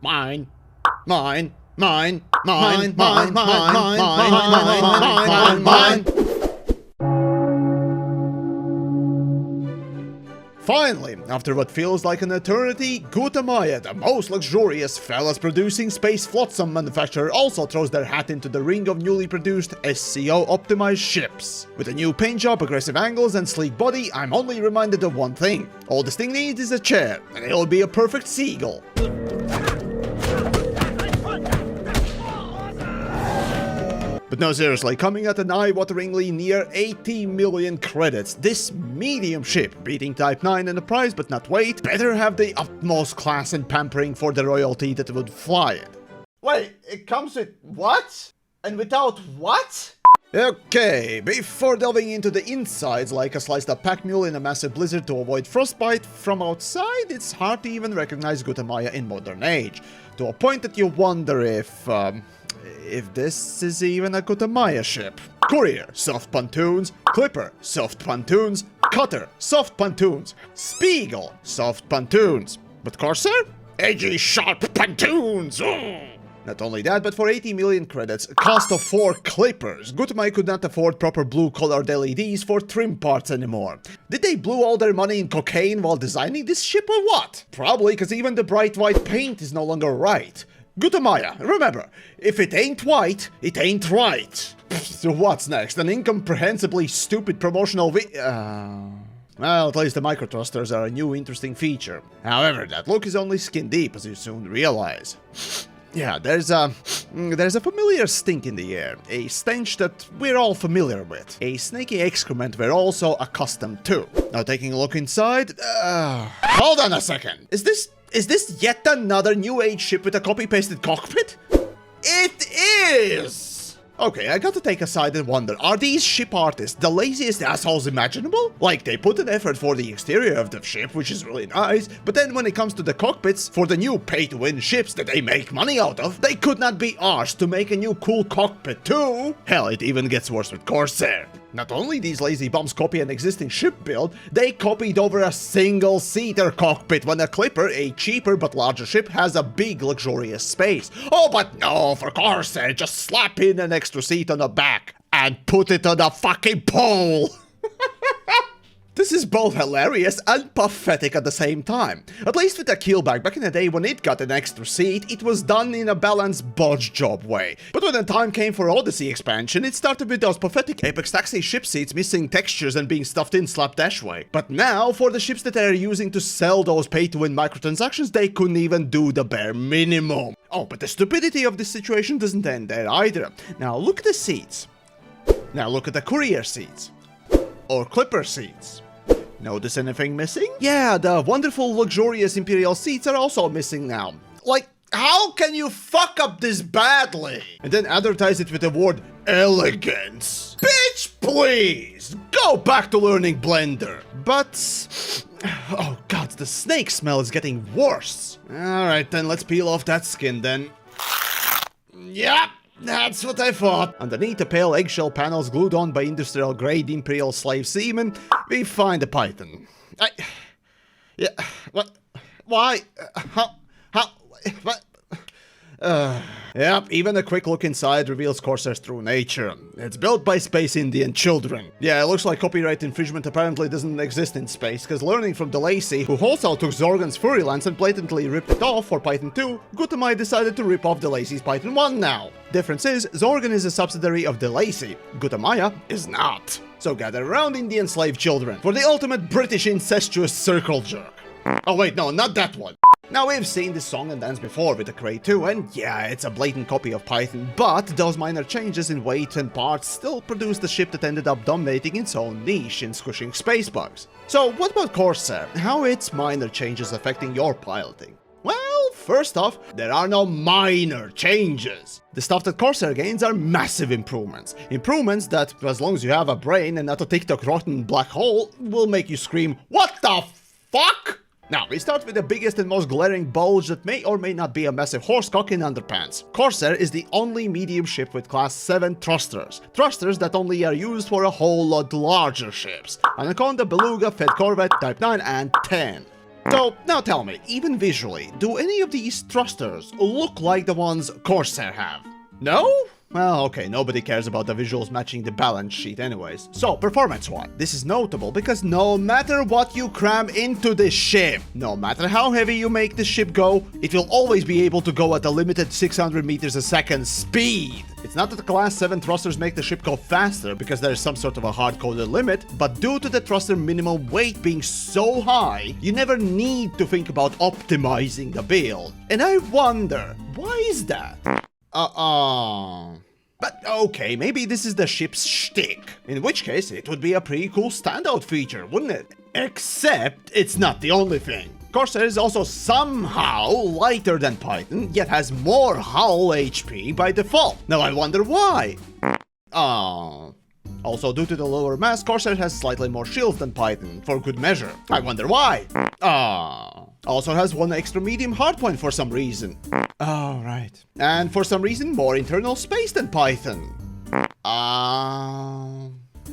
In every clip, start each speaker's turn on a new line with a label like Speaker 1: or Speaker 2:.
Speaker 1: Mine. Mine. Mine. Mine. Mine. Mine. Mine. Mine. Mine. Mine. Finally, after what feels like an eternity, Gutamaya, the most luxurious fellas-producing space flotsam manufacturer, also throws their hat into the ring of newly produced SEO-optimized ships. With a new paint job, aggressive angles, and sleek body, I'm only reminded of one thing. All this thing needs is a chair, and it'll be a perfect seagull. But no, seriously, coming at an eye-wateringly near 80 million credits, this medium ship, beating Type 9 in the price but not weight, better have the utmost class and pampering for the royalty that would fly it. Wait, it comes with what? And without what? Okay, before delving into the insides like a sliced up pack mule in a massive blizzard to avoid frostbite, from outside it's hard to even recognize Gutamaya in modern age, to a point that you wonder if this is even a Gutamaya ship. Courier, soft pontoons. Clipper, soft pontoons. Cutter, soft pontoons. Spiegel, soft pontoons. But Corsair? Edgy, sharp pontoons! Not only that, but for 80 million credits, cost of 4 clippers, Gutamaya could not afford proper blue-colored LEDs for trim parts anymore. Did they blew all their money in cocaine while designing this ship or what? Probably, because even the bright white paint is no longer right. Gutamaya, remember, if it ain't white, it ain't right. So what's next? An incomprehensibly stupid promotional well, at least the microthrusters are a new interesting feature. However, that look is only skin deep, as you soon realize. Yeah, there's a familiar stink in the air, a stench that we're all familiar with, a snaky excrement we're also accustomed to. Now taking a look inside, hold on a second, is this yet another new age ship with a copy-pasted cockpit? It is! Okay, I gotta take a side and wonder, are these ship artists the laziest assholes imaginable? Like, they put an effort for the exterior of the ship, which is really nice, but then when it comes to the cockpits, for the new pay-to-win ships that they make money out of, they could not be arsed to make a new cool cockpit too. Hell, it even gets worse with Corsair. Not only these lazy bums copy an existing ship build, they copied over a single-seater cockpit when a Clipper, a cheaper but larger ship, has a big luxurious space. Oh, but no, for Corsair, just slap in an extra seat on the back and put it on the fucking pole. This is both hilarious and pathetic at the same time. At least with the keelback, back in the day when it got an extra seat, it was done in a balanced bodge job way. But when the time came for Odyssey expansion, it started with those pathetic Apex Taxi ship seats missing textures and being stuffed in slapdash way. But now, for the ships that they're using to sell those pay-to-win microtransactions, they couldn't even do the bare minimum. Oh, but the stupidity of this situation doesn't end there either. Now look at the seats. Now look at the courier seats. Or Clipper seats. Notice anything missing? Yeah, the wonderful, luxurious Imperial seats are also missing now. Like, how can you fuck up this badly? And then advertise it with the word elegance. Bitch, please! Go back to learning Blender. But... oh god, the snake smell is getting worse. Alright then, let's peel off that skin then. Yep. That's what I thought. Underneath the pale eggshell panels glued on by industrial-grade Imperial slave seamen, we find a Python. Yeah, what? Why? How? What? Yep, even a quick look inside reveals Corsair's true nature. It's built by Space Indian children. Yeah, it looks like copyright infringement apparently doesn't exist in space, because learning from DeLacy, who also took Zorgan's Furry Lance and blatantly ripped it off for Python 2, Gutamaya decided to rip off DeLacy's Python 1 now. Difference is, Zorgan is a subsidiary of DeLacy, Gutamaya is not. So gather around, Indian slave children, for the ultimate British incestuous circle jerk. Oh wait, no, not that one. Now, we've seen this song and dance before with the Crate 2, and yeah, it's a blatant copy of Python, but those minor changes in weight and parts still produced a ship that ended up dominating its own niche in squishing space bugs. So, what about Corsair? How its minor changes affecting your piloting? Well, first off, there are no minor changes. The stuff that Corsair gains are massive improvements. Improvements that, as long as you have a brain and not a TikTok rotten black hole, will make you scream, "What the fuck?" Now, we start with the biggest and most glaring bulge that may or may not be a massive horsecock in underpants. Corsair is the only medium ship with class 7 thrusters. Thrusters that only are used for a whole lot larger ships. Anaconda, Beluga, Fed Corvette, Type 9 and 10. So, now tell me, even visually, do any of these thrusters look like the ones Corsair have? No? Well, okay, nobody cares about the visuals matching the balance sheet anyways. So, performance-wise, this is notable because no matter what you cram into this ship, no matter how heavy you make the ship go, it will always be able to go at a limited 600 meters a second speed. It's not that the Class 7 thrusters make the ship go faster because there is some sort of a hard-coded limit, but due to the thruster minimum weight being so high, you never need to think about optimizing the build. And I wonder, why is that? But okay, maybe this is the ship's shtick. In which case, it would be a pretty cool standout feature, wouldn't it? Except, it's not the only thing. Corsair is also somehow lighter than Python, yet has more hull HP by default. Now I wonder why. Also, due to the lower mass, Corsair has slightly more shields than Python, for good measure. I wonder why. Also has one extra medium hardpoint for some reason. Oh, right. And for some reason, more internal space than Python.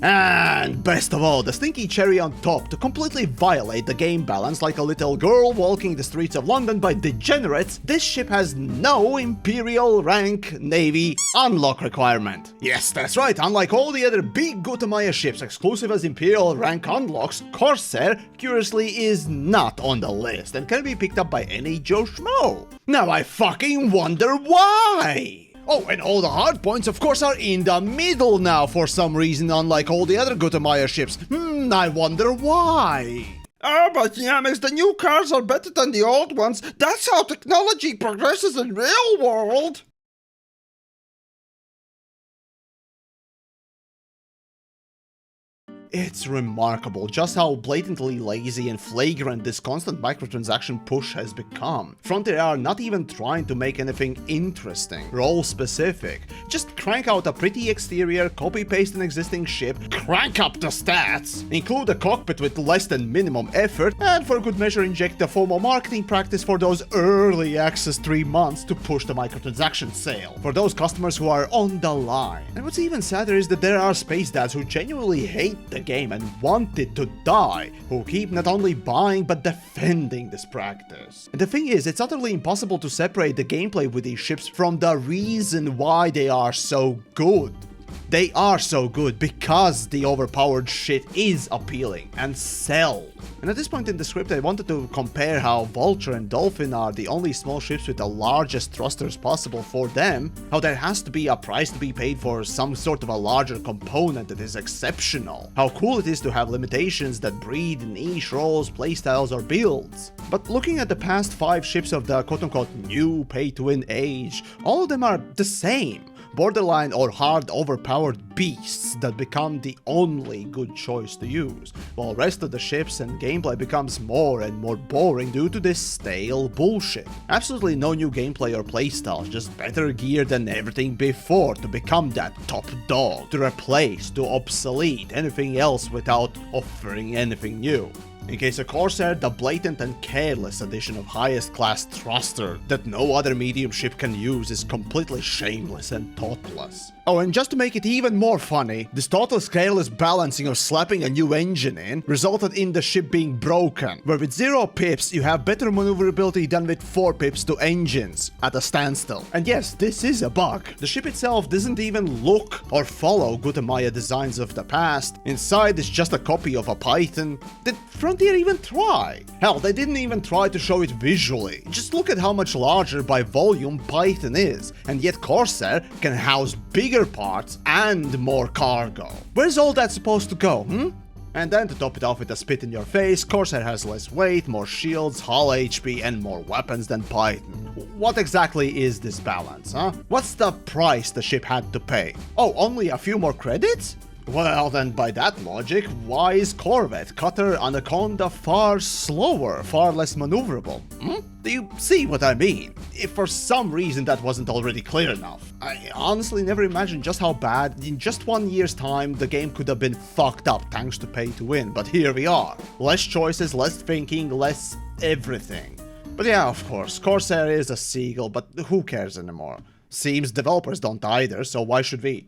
Speaker 1: And best of all, the stinky cherry on top to completely violate the game balance like a little girl walking the streets of London by degenerates, this ship has no Imperial rank Navy unlock requirement. Yes, that's right, unlike all the other big Gutamaya ships exclusive as Imperial rank unlocks, Corsair, curiously, is not on the list and can be picked up by any Joe Schmo. Now I fucking wonder why! Oh, and all the hard points, of course, are in the middle now for some reason, unlike all the other Gutamaya ships. I wonder why.
Speaker 2: Oh, but TheYamiks, the new cars are better than the old ones. That's how technology progresses in real world.
Speaker 1: It's remarkable just how blatantly lazy and flagrant this constant microtransaction push has become. Frontier are not even trying to make anything interesting, role-specific. Just crank out a pretty exterior, copy-paste an existing ship, crank up the stats, include a cockpit with less than minimum effort, and for good measure inject the FOMO marketing practice for those early access 3 months to push the microtransaction sale, for those customers who are on the line. And what's even sadder is that there are space dads who genuinely hate the game and want it to die, who keep not only buying but defending this practice. And the thing is, it's utterly impossible to separate the gameplay with these ships from the reason why they are so good. They are so good because the overpowered shit is appealing and sells. And at this point in the script, I wanted to compare how Vulture and Dolphin are the only small ships with the largest thrusters possible for them, how there has to be a price to be paid for some sort of a larger component that is exceptional, how cool it is to have limitations that breed niche roles, playstyles, or builds. But looking at the past 5 ships of the quote-unquote new pay-to-win age, all of them are the same. Borderline or hard overpowered beasts that become the only good choice to use, while rest of the ships and gameplay becomes more and more boring due to this stale bullshit. Absolutely no new gameplay or playstyles, just better gear than everything before to become that top dog, to replace, to obsolete anything else without offering anything new. In case of Corsair, the blatant and careless addition of highest class thruster that no other medium ship can use is completely shameless and thoughtless. Oh, and just to make it even more funny, this total careless balancing of slapping a new engine in resulted in the ship being broken, where with 0 pips you have better maneuverability than with 4 pips to engines at a standstill. And yes, this is a bug. The ship itself doesn't even look or follow Gutamaya designs of the past. Inside is just a copy of a Python. Did Frontier even try? Hell, they didn't even try to show it visually. Just look at how much larger by volume Python is, and yet Corsair can house bigger parts and more cargo. Where's all that supposed to go, And then to top it off with a spit in your face, Corsair has less weight, more shields, hull HP, and more weapons than Python. What exactly is this balance, What's the price the ship had to pay? Oh, only a few more credits? Well, then by that logic, why is Corvette, Cutter, Anaconda far slower, far less maneuverable? Do you see what I mean? If for some reason that wasn't already clear enough. I honestly never imagined just how bad, in just 1 year's time, the game could have been fucked up thanks to pay to win, but here we are. Less choices, less thinking, less everything. But yeah, of course, Corsair is a seagull, but who cares anymore? Seems developers don't either, so why should we?